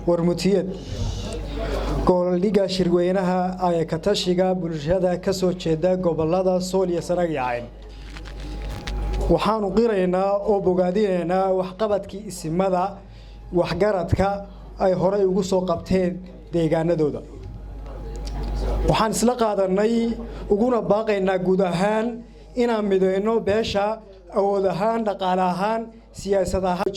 warmutiyad go'aanka shirweynaha ay ka tashiga bulshada ka soo jeeda gobolada Sool iyo Sanaag iyo Cayn waxaanu qiraynaa oo bogaadinaynaa waxqabadkii isimada waxgaradka ay hore ugu soo qabteen deegaanadooda waxaan isla qaadanay uguna baaqaynaa guud ahaan inaan mideyno beesha awood ahaan dhaqaale ahaan siyaasad ahaan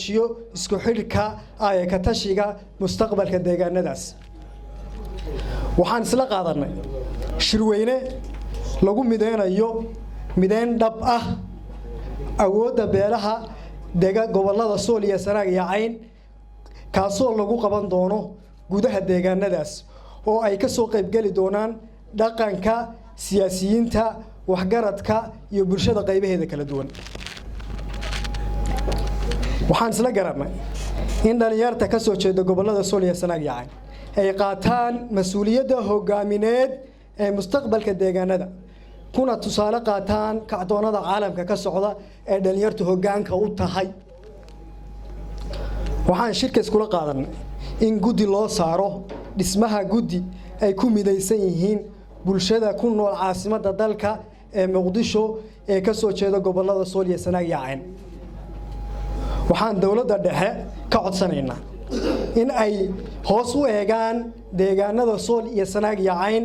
isku xidhka ay ka tashiga mustaqbalka deegaanadaas waxaan isla qaadanay shirweyne lagu mideynayo mideyn dhab ah awoodda beelaha gobolada Sool iyo Sanaag iyo Cayn kaasoo lagu qaban doono gudaha deegaanadaas oo ay ka soo qayb gali doonaan dhaqanka siyaasiyiinta waxgaradka iyo bulshada qaybaheeda kala duwan waxaan isla garanay in dhalinyarta ka soo jeeda gobolada Sool iyo Sanaag iyo Cayn ay qaataan mas'uuliyadda hogaamineed ee mustaqbalka deegaanada kuna tusaale qaataan kacdoonada caalamka ka socda ee dhalinyartu hoggaanka u tahay waxaan shirka iskula qaadanay in gudi loo saaro dhismaha gudi ay ku midaysan yihiin bulshada ku nool caasimadda dalka ee Muqdisho ee ka soo jeeda gobolada Sool iyo Sanaag iyo Cayn waxaan dawladda dhexe ka codsanaynaa in ay hoos u eegaan deegaanada Sool iyo Sanaag iyo Cayn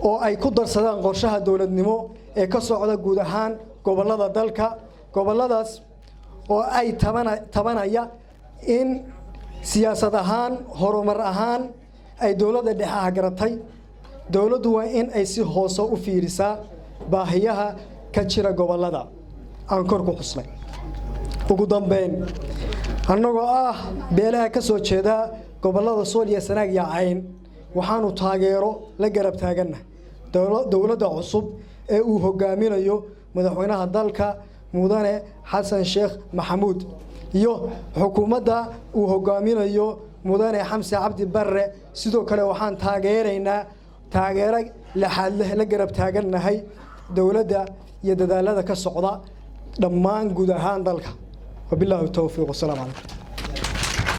oo ay ku darsadaan qorshaha dawladnimo ee ka socda guud ahaan gobolada dalka goboladaas oo ay tabanaya in siyaasad ahaan horumar ahaan ay dawladda dhexe garatay dawladdu waa in ay si hoos u fiirisaa baahiyaha ka jira gobolada aan kor ku xusnay ugu dambeyn annagoo beelaha ka soo jeeda gobolada Sool iyo Sanaag iyo Cayn waxaanu taageero la garab taaganahay dawladda cusub ee uu hogaaminayo madaxweynaha dalka mudane Xasan Sheekh Maxamuud iyo xukuumadda uu hogaaminayo mudane Xamse Cabdi Barre sidoo kale waxaan taageero la garab taaganahay dawladda iyo dadaalada ka socda dhammaan guud ahaan dalka wabillahi tawfiiq wassalaam alaykum